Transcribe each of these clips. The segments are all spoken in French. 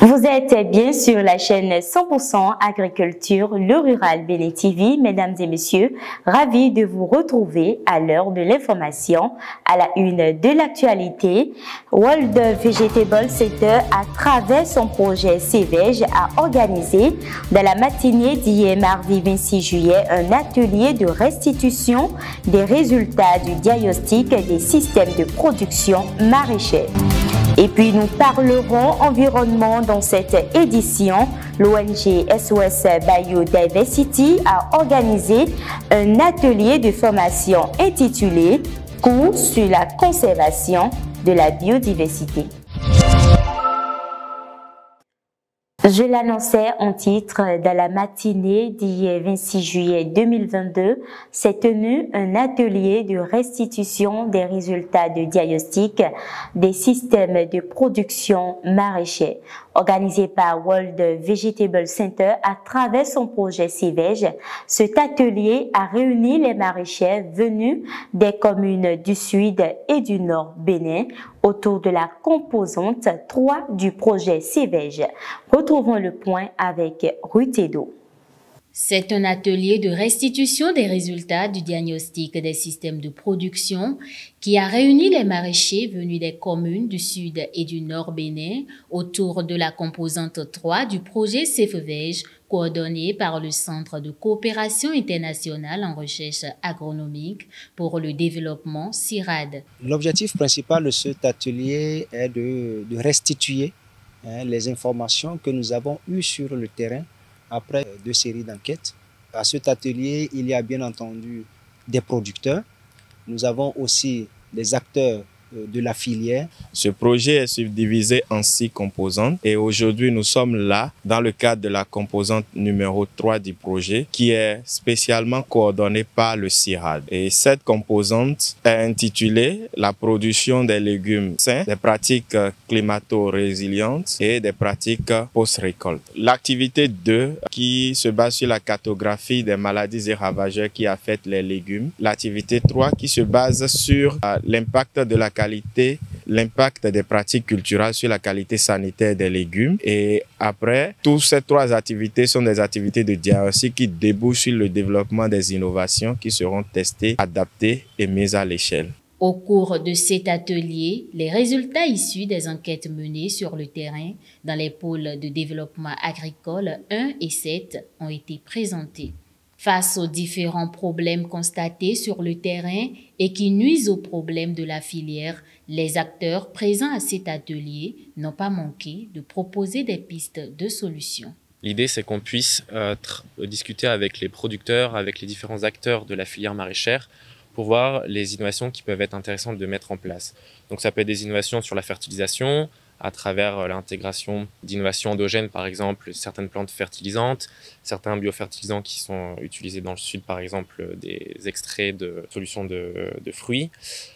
Vous êtes bien sur la chaîne 100% Agriculture, le Rural Bénin TV. Mesdames et messieurs, ravis de vous retrouver à l'heure de l'information. À la une de l'actualité, World Vegetable Center, à travers son projet CVEG, a organisé dans la matinée d'hier mardi 26 juillet un atelier de restitution des résultats du diagnostic des systèmes de production maraîchère. Et puis nous parlerons environnement dans cette édition. L'ONG SOS Biodiversity a organisé un atelier de formation intitulé « Cours sur la conservation de la biodiversité ». Je l'annonçais en titre, dans la matinée d'hier 26 juillet 2022, s'est tenu un atelier de restitution des résultats de diagnostic des systèmes de production maraîchère, organisé par World Vegetable Center à travers son projet CVEG. Cet atelier a réuni les maraîchers venus des communes du Sud et du Nord Bénin autour de la composante 3 du projet CVEG. Retrouvons le point avec Ruth Edo. C'est un atelier de restitution des résultats du diagnostic des systèmes de production qui a réuni les maraîchers venus des communes du Sud et du Nord Bénin autour de la composante 3 du projet CVEG, coordonné par le Centre de coopération internationale en recherche agronomique pour le développement CIRAD. L'objectif principal de cet atelier est de restituer les informations que nous avons eues sur le terrain après 2 séries d'enquêtes. À cet atelier, il y a bien entendu des producteurs. Nous avons aussi des acteurs de la filière. Ce projet est subdivisé en 6 composantes et aujourd'hui nous sommes là dans le cadre de la composante numéro 3 du projet qui est spécialement coordonnée par le CIRAD. Et cette composante est intitulée « La production des légumes sains, des pratiques climato-résilientes et des pratiques post-récolte ». L'activité 2 qui se base sur la cartographie des maladies et ravageurs qui affectent les légumes. L'activité 3 qui se base sur l'impact de la qualité, l'impact des pratiques culturelles sur la qualité sanitaire des légumes. Et après, toutes ces 3 activités sont des activités de diagnostic qui débouchent sur le développement des innovations qui seront testées, adaptées et mises à l'échelle. Au cours de cet atelier, les résultats issus des enquêtes menées sur le terrain dans les pôles de développement agricole 1 et 7 ont été présentés. Face aux différents problèmes constatés sur le terrain et qui nuisent aux problèmes de la filière, les acteurs présents à cet atelier n'ont pas manqué de proposer des pistes de solutions. L'idée, c'est qu'on puisse discuter avec les producteurs, avec les différents acteurs de la filière maraîchère pour voir les innovations qui peuvent être intéressantes de mettre en place. Donc ça peut être des innovations sur la fertilisation, à travers l'intégration d'innovations endogènes, par exemple certaines plantes fertilisantes, certains biofertilisants qui sont utilisés dans le sud, par exemple des extraits de solutions de fruits.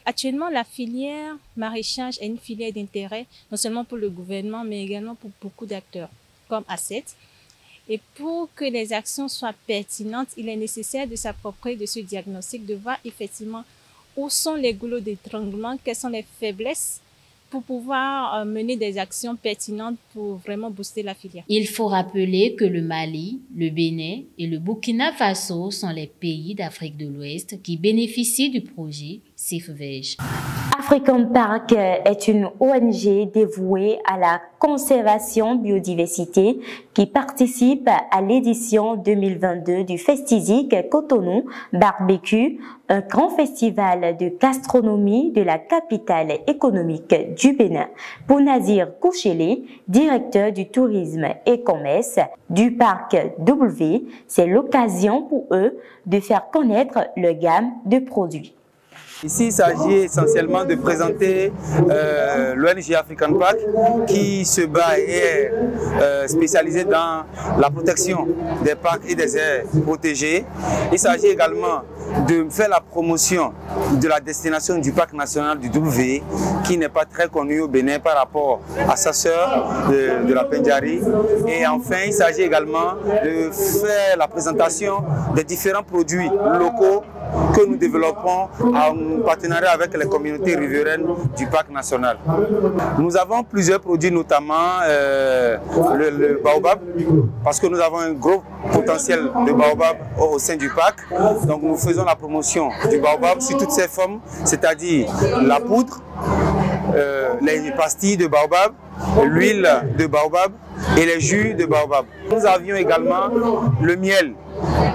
Actuellement, la filière maraîchage est une filière d'intérêt, non seulement pour le gouvernement, mais également pour beaucoup d'acteurs, comme ACET. Et pour que les actions soient pertinentes, il est nécessaire de s'approprier de ce diagnostic, de voir effectivement où sont les goulots d'étranglement, quelles sont les faiblesses, pour pouvoir mener des actions pertinentes pour vraiment booster la filière. Il faut rappeler que le Mali, le Bénin et le Burkina Faso sont les pays d'Afrique de l'Ouest qui bénéficient du projet CVEG. African Park est une ONG dévouée à la conservation biodiversité qui participe à l'édition 2022 du Festizik Cotonou Barbecue, un grand festival de gastronomie de la capitale économique du Bénin. Pour Nazir Kouchele, directeur du tourisme et commerce du parc W, c'est l'occasion pour eux de faire connaître leur gamme de produits. Ici, il s'agit essentiellement de présenter l'ONG African Park qui se bat et est spécialisée dans la protection des parcs et des aires protégées. Il s'agit également de faire la promotion de la destination du parc national du W, qui n'est pas très connu au Bénin par rapport à sa sœur de la Pendjari. Et enfin, il s'agit également de faire la présentation des différents produits locaux que nous développons en partenariat avec les communautés riveraines du parc national. Nous avons plusieurs produits, notamment le baobab, parce que nous avons un gros potentiel de baobab au sein du parc. Donc nous faisons la promotion du baobab sous toutes ses formes, c'est-à-dire la poudre, les pastilles de baobab, l'huile de baobab et les jus de baobab. Nous avions également le miel,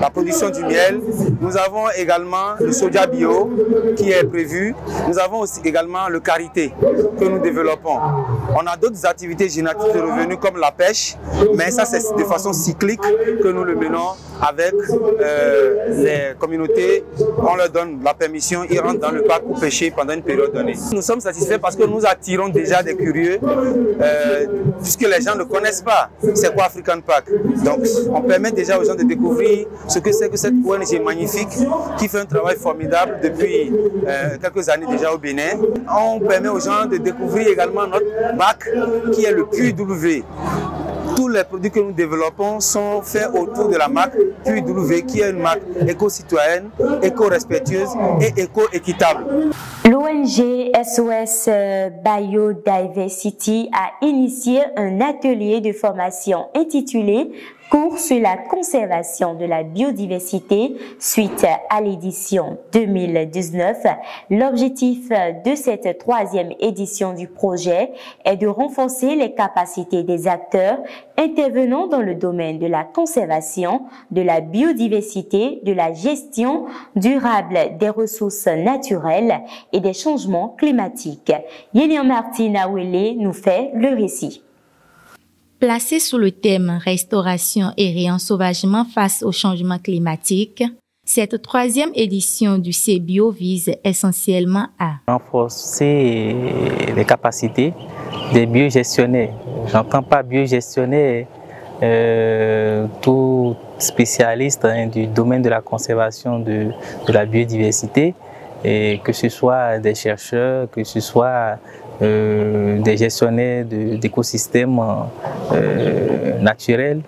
la production du miel. Nous avons également le soja bio qui est prévu. Nous avons aussi également le karité que nous développons. On a d'autres activités génétiques de revenus comme la pêche, mais ça c'est de façon cyclique que nous le menons avec les communautés. On leur donne la permission, ils rentrent dans le parc pour pêcher pendant une période donnée. Nous sommes satisfaits parce que nous attirons déjà des curieux, puisque les gens ne connaissent pas c'est quoi African Park. Donc on permet déjà aux gens de découvrir ce que c'est que cette ONG magnifique qui fait un travail formidable depuis quelques années déjà au Bénin. On permet aux gens de découvrir également notre marque qui est le QW. Tous les produits que nous développons sont faits autour de la marque QW, qui est une marque éco-citoyenne, éco-respectueuse et éco-équitable. L'ONG SOS Biodiversity a initié un atelier de formation intitulé Cours sur la conservation de la biodiversité suite à l'édition 2019. L'objectif de cette troisième édition du projet est de renforcer les capacités des acteurs intervenant dans le domaine de la conservation, de la biodiversité, de la gestion durable des ressources naturelles et des changements climatiques. Yélian Martin Awele nous fait le récit. Placé sous le thème « Restauration et réensauvagement face au changement climatique », cette troisième édition du CBio vise essentiellement à renforcer les capacités des biogestionnaires. J'entends pas biogestionnaire tout spécialiste du domaine de la conservation de la biodiversité, et que ce soit des chercheurs, que ce soit des gestionnaires d'écosystèmes naturels,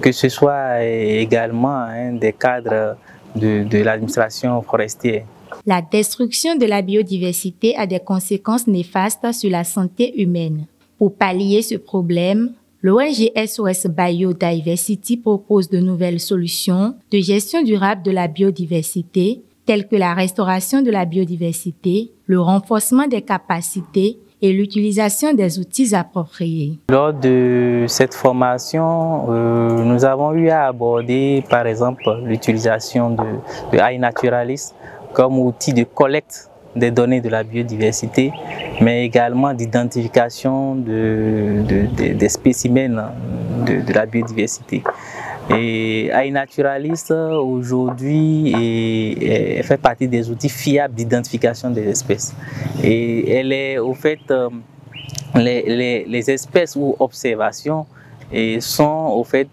que ce soit également des cadres de l'administration forestière. La destruction de la biodiversité a des conséquences néfastes sur la santé humaine. Pour pallier ce problème, l'ONG SOS Biodiversity propose de nouvelles solutions de gestion durable de la biodiversité, telles que la restauration de la biodiversité, le renforcement des capacités et l'utilisation des outils appropriés. Lors de cette formation, nous avons eu à aborder par exemple l'utilisation de iNaturalist comme outil de collecte des données de la biodiversité, mais également d'identification des spécimens de la biodiversité. Et iNaturalist aujourd'hui fait partie des outils fiables d'identification des espèces. Et elle est au fait les espèces ou observations sont au fait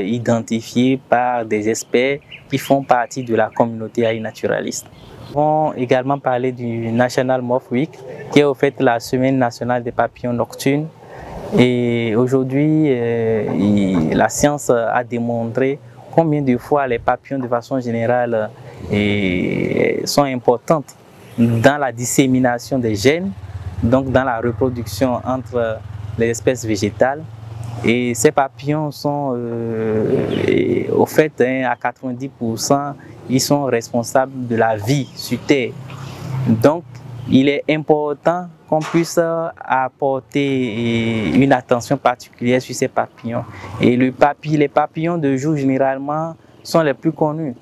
identifiées par des experts qui font partie de la communauté iNaturalist. Nous avons également parlé du National Moth Week, qui est au fait la semaine nationale des papillons nocturnes. Et aujourd'hui, la science a démontré combien de fois les papillons de façon générale sont importantes dans la dissémination des gènes, donc dans la reproduction entre les espèces végétales. Et ces papillons sont, au fait, à 90%, ils sont responsables de la vie sur Terre. Donc, il est important qu'on puisse apporter une attention particulière sur ces papillons. Et les papillons de jour, généralement, sont les plus connus.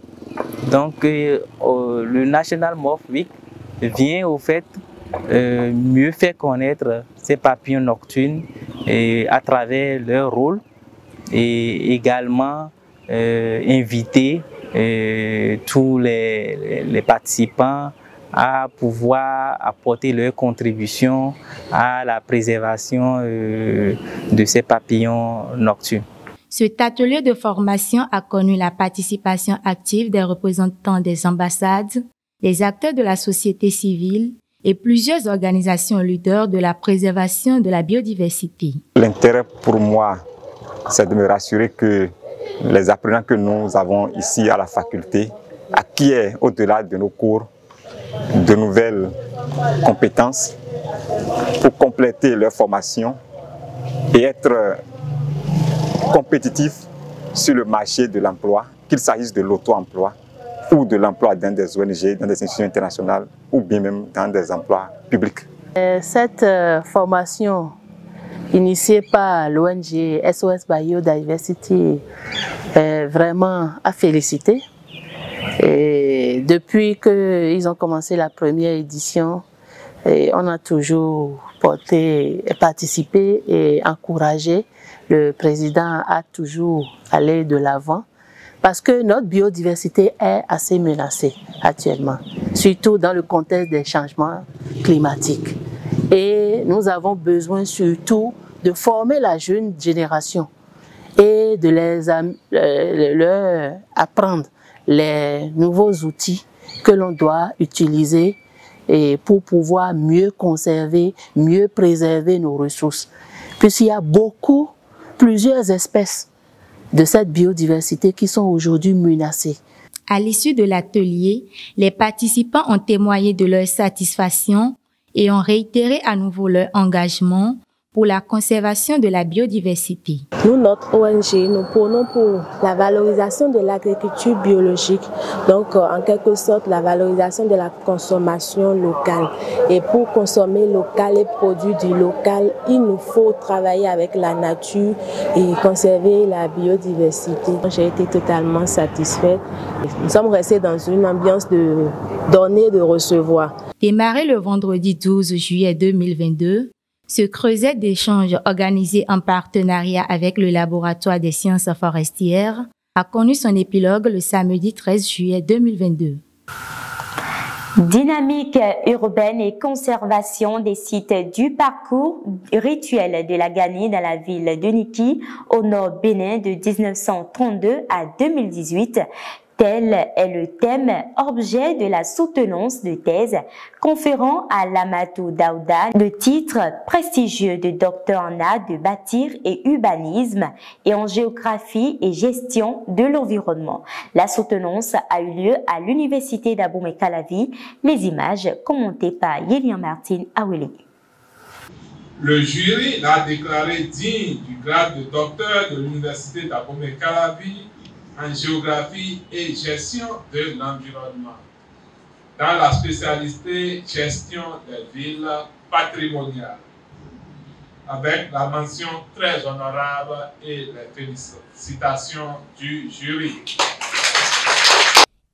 Donc, le National Moth Week vient, au fait, mieux faire connaître ces papillons nocturnes à travers leur rôle et également inviter tous les participants à pouvoir apporter leur contribution à la préservation de ces papillons nocturnes. Cet atelier de formation a connu la participation active des représentants des ambassades, des acteurs de la société civile et plusieurs organisations leaders de la préservation de la biodiversité. L'intérêt pour moi, c'est de me rassurer que les apprenants que nous avons ici à la faculté acquièrent au-delà de nos cours de nouvelles compétences pour compléter leur formation et être compétitifs sur le marché de l'emploi, qu'il s'agisse de l'auto-emploi ou de l'emploi dans des ONG, dans des institutions internationales ou bien même dans des emplois publics. Cette formation initiée par l'ONG SOS Biodiversity est vraiment à féliciter. Et depuis qu'ils ont commencé la première édition, on a toujours participé et encouragé. Le président a toujours allé de l'avant parce que notre biodiversité est assez menacée actuellement, surtout dans le contexte des changements climatiques. Et nous avons besoin surtout de former la jeune génération et de leur apprendre les nouveaux outils que l'on doit utiliser et pour pouvoir mieux conserver, mieux préserver nos ressources. Puisqu'il y a plusieurs espèces de cette biodiversité qui sont aujourd'hui menacées. À l'issue de l'atelier, les participants ont témoigné de leur satisfaction et ont réitéré à nouveau leur engagement pour la conservation de la biodiversité. Nous, notre ONG, nous prônons pour la valorisation de l'agriculture biologique, donc en quelque sorte la valorisation de la consommation locale. Et pour consommer local et produire du local, il nous faut travailler avec la nature et conserver la biodiversité. J'ai été totalement satisfaite. Nous sommes restés dans une ambiance de donner, de recevoir. Démarré le vendredi 12 juillet 2022, ce creuset d'échanges organisé en partenariat avec le Laboratoire des sciences forestières a connu son épilogue le samedi 13 juillet 2022. Dynamique urbaine et conservation des sites du parcours rituel de la Gani dans la ville de Niki, au nord Bénin de 1932 à 2018. Tel est le thème objet de la soutenance de thèse conférant à Lamatou Daouda le titre prestigieux de docteur en art de bâtir et urbanisme et en géographie et gestion de l'environnement. La soutenance a eu lieu à l'université d'Abomey-Calavi. Les images commentées par Yelian Martin Awele. Le jury l'a déclaré digne du grade de docteur de l'université d'Abomey-Calavi en géographie et gestion de l'environnement, dans la spécialité gestion des villes patrimoniales, avec la mention très honorable et les félicitations du jury.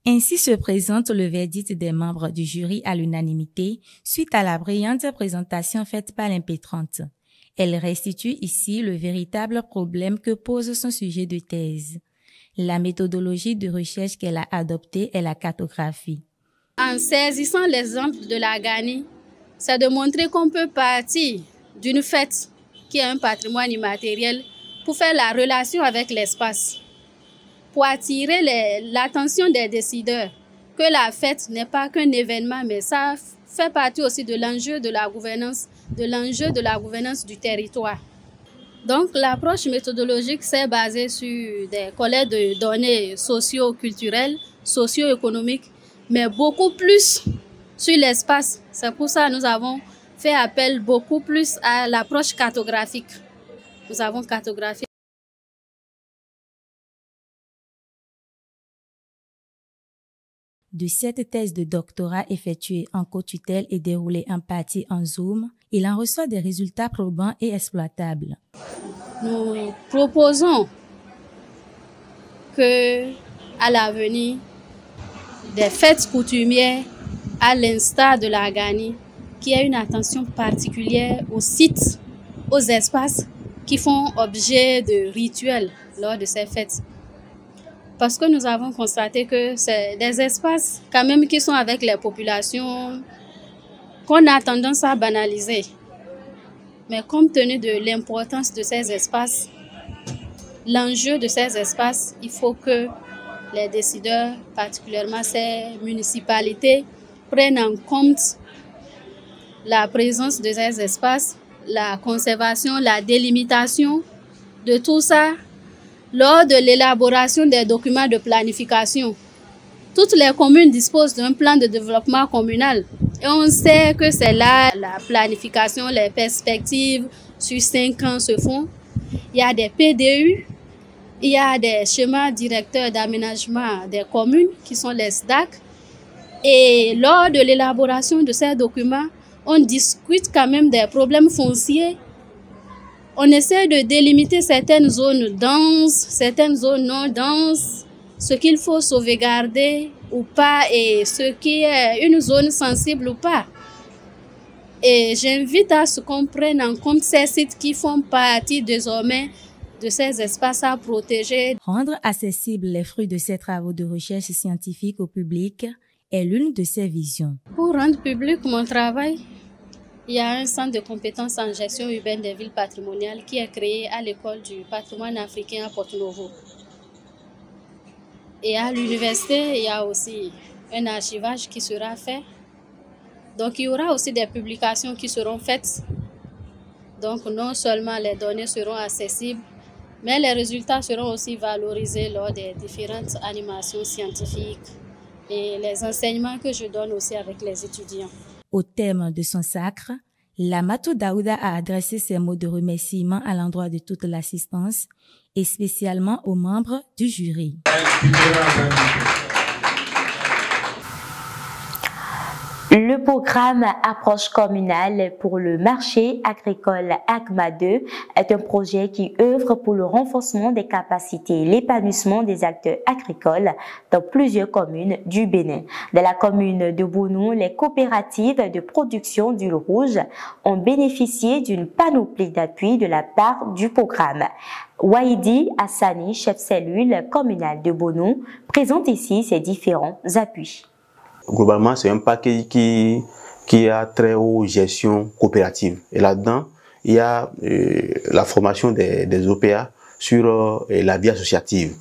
Ainsi se présente le verdict des membres du jury à l'unanimité suite à la brillante présentation faite par l'impétrante. Elle restitue ici le véritable problème que pose son sujet de thèse. La méthodologie de recherche qu'elle a adoptée est la cartographie. En saisissant l'exemple de la Gani, c'est de montrer qu'on peut partir d'une fête qui est un patrimoine immatériel pour faire la relation avec l'espace, pour attirer l'attention des décideurs, que la fête n'est pas qu'un événement, mais ça fait partie aussi de l'enjeu de la gouvernance du territoire. Donc, l'approche méthodologique s'est basée sur des collectes de données socio-culturelles, socio-économiques, mais beaucoup plus sur l'espace. C'est pour ça que nous avons fait appel beaucoup plus à l'approche cartographique. Nous avons cartographié. De cette thèse de doctorat effectuée en co-tutelle et déroulée en partie en Zoom, il en reçoit des résultats probants et exploitables. Nous proposons que, à l'avenir, des fêtes coutumières, à l'instar de la Gani, qui a une attention particulière aux sites, aux espaces qui font objet de rituels lors de ces fêtes. Parce que nous avons constaté que c'est des espaces quand même qui sont avec les populations qu'on a tendance à banaliser. Mais compte tenu de l'importance de ces espaces, l'enjeu de ces espaces, il faut que les décideurs, particulièrement ces municipalités, prennent en compte la présence de ces espaces, la conservation, la délimitation de tout ça lors de l'élaboration des documents de planification. Toutes les communes disposent d'un plan de développement communal et on sait que c'est là la planification, les perspectives sur 5 ans se font. Il y a des PDU, il y a des schémas directeurs d'aménagement des communes qui sont les SDAC. Et lors de l'élaboration de ces documents, on discute quand même des problèmes fonciers. On essaie de délimiter certaines zones denses, certaines zones non denses, ce qu'il faut sauvegarder ou pas et ce qui est une zone sensible ou pas. Et j'invite à ce qu'on prenne en compte ces sites qui font partie désormais de ces espaces à protéger. Rendre accessibles les fruits de ces travaux de recherche scientifique au public est l'une de ses visions. Pour rendre public mon travail, il y a un centre de compétences en gestion urbaine des villes patrimoniales qui est créé à l'école du patrimoine africain à Porto Novo. Et à l'université, il y a aussi un archivage qui sera fait. Donc il y aura aussi des publications qui seront faites. Donc non seulement les données seront accessibles, mais les résultats seront aussi valorisés lors des différentes animations scientifiques et les enseignements que je donne aussi avec les étudiants. Au terme de son sacre, Lamatou Daouda a adressé ses mots de remerciement à l'endroit de toute l'assistance et spécialement aux membres du jury. Le programme Approche communale pour le marché agricole ACMA 2 est un projet qui œuvre pour le renforcement des capacités et l'épanouissement des acteurs agricoles dans plusieurs communes du Bénin. Dans la commune de Bonou, les coopératives de production d'huile rouge ont bénéficié d'une panoplie d'appui de la part du programme. Waidi Hassani, chef cellule communale de Bonou, présente ici ses différents appuis. Globalement, c'est un paquet qui a très haute gestion coopérative. Et là-dedans, il y a la formation des OPA sur la vie associative.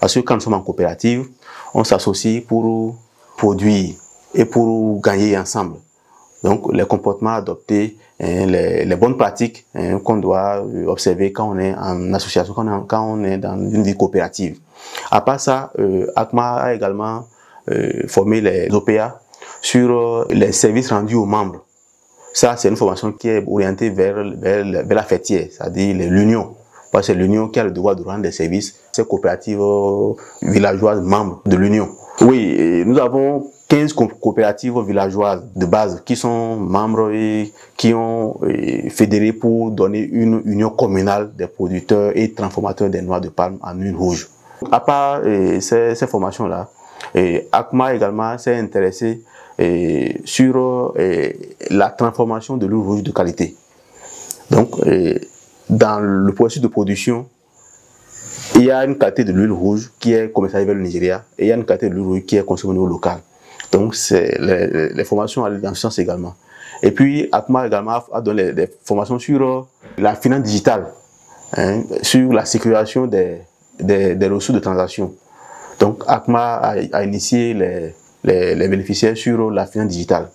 Parce que quand nous sommes en coopérative, on s'associe pour produire et pour gagner ensemble. Donc, les comportements adoptés, les bonnes pratiques qu'on doit observer quand on est en association, quand on est dans une vie coopérative. À part ça, ACMA a également former les OPA sur les services rendus aux membres. Ça, c'est une formation qui est orientée vers la fêtière, c'est-à-dire l'union. Parce que c'est l'union qui a le devoir de rendre des services, ces coopératives villageoises membres de l'union. Oui, nous avons 15 coopératives villageoises de base qui sont membres et qui ont fédéré pour donner une union communale des producteurs et transformateurs des noix de palme en huile rouge. À part ces formations-là, ACMA également s'est intéressé sur la transformation de l'huile rouge de qualité. Donc, dans le processus de production, il y a une qualité de l'huile rouge qui est commercialisée vers le Nigeria et il y a une qualité de l'huile rouge qui est consommée au niveau local. Donc, les formations allaient dans ce sens également. Et puis, ACMA également a donné des formations sur la finance digitale, sur la sécurisation des ressources de transaction. Donc, ACMA a initié les bénéficiaires sur la finance digitale.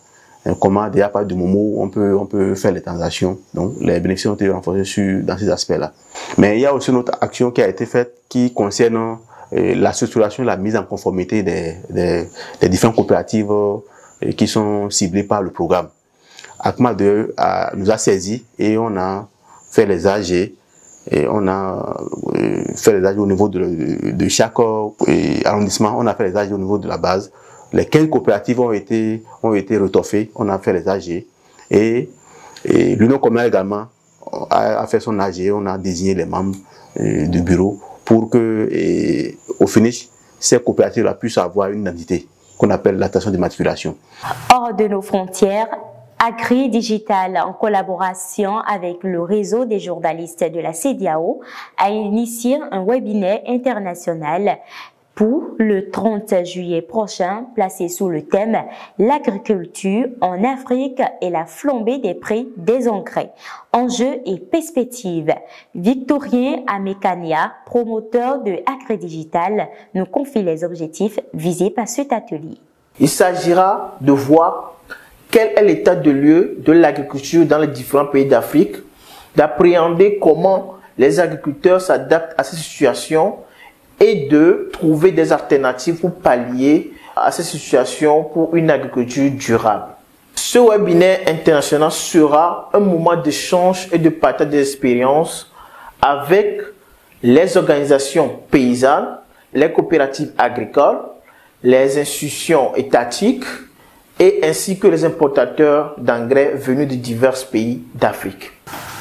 Comment, déjà, par du Momo, on peut faire les transactions. Donc, les bénéficiaires ont été renforcés dans ces aspects-là. Mais il y a aussi une autre action qui a été faite qui concerne la structuration et la mise en conformité des différentes coopératives qui sont ciblées par le programme. ACMA 2 nous a saisis et on a fait les AG. Et on a fait les AG au niveau de chaque arrondissement, on a fait les AG au niveau de la base. Les 15 coopératives ont été retoffées, on a fait les AG. Et l'Union communale également a fait son AG, on a désigné les membres du bureau pour que, au finish, ces coopératives-là puissent avoir une identité qu'on appelle l'attestation d'immatriculation. Hors de nos frontières, Agri Digital, en collaboration avec le réseau des journalistes de la CEDEAO, a initié un webinaire international pour le 30 juillet prochain, placé sous le thème « L'agriculture en Afrique et la flambée des prix des engrais. Enjeux et perspectives ». Victorien Amekania, promoteur de AgriDigital, nous confie les objectifs visés par cet atelier. Il s'agira de voir quel est l'état de lieu de l'agriculture dans les différents pays d'Afrique, d'appréhender comment les agriculteurs s'adaptent à ces situations et de trouver des alternatives pour pallier à ces situations pour une agriculture durable. Ce webinaire international sera un moment d'échange et de partage d'expériences avec les organisations paysannes, les coopératives agricoles, les institutions étatiques et ainsi que les importateurs d'engrais venus de divers pays d'Afrique.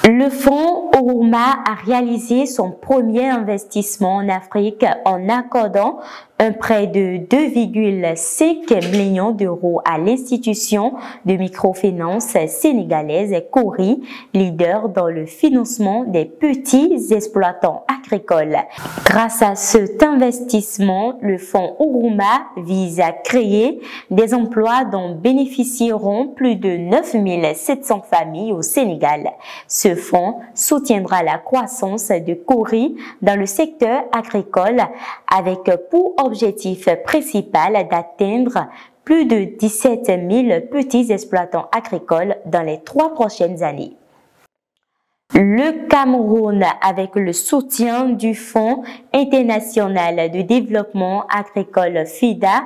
Le fonds Oruma a réalisé son premier investissement en Afrique en accordant un prêt de 2,5 millions d'euros à l'institution de microfinance sénégalaise Cori, leader dans le financement des petits exploitants agricoles. Grâce à cet investissement, le fonds Oruma vise à créer des emplois dont bénéficieront plus de 9 700 familles au Sénégal. Ce fonds soutiendra la croissance de Cori dans le secteur agricole avec pour objectif principal d'atteindre plus de 17 000 petits exploitants agricoles dans les 3 prochaines années. Le Cameroun, avec le soutien du Fonds international de développement agricole FIDA,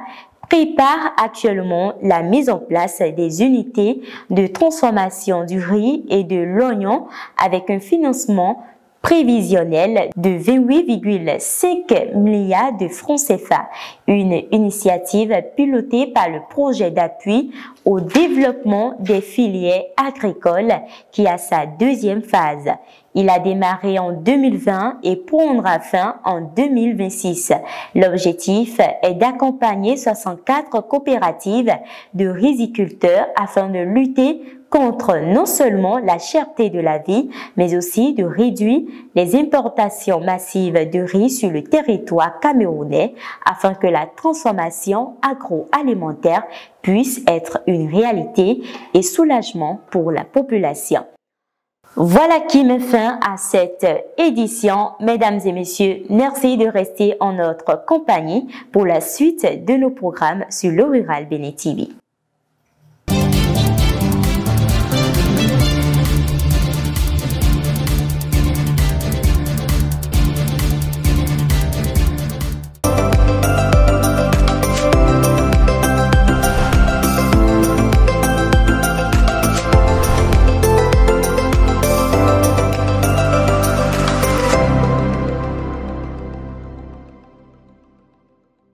prépare actuellement la mise en place des unités de transformation du riz et de l'oignon avec un financement prévisionnel de 28,5 milliards de francs CFA, une initiative pilotée par le projet d'appui au développement des filières agricoles qui a sa deuxième phase. Il a démarré en 2020 et prendra fin en 2026. L'objectif est d'accompagner 64 coopératives de riziculteurs afin de lutter contre non seulement la cherté de la vie, mais aussi de réduire les importations massives de riz sur le territoire camerounais afin que la transformation agroalimentaire puisse être une réalité et soulagement pour la population. Voilà qui met fin à cette édition. Mesdames et messieurs, merci de rester en notre compagnie pour la suite de nos programmes sur le Rural Bénin TV.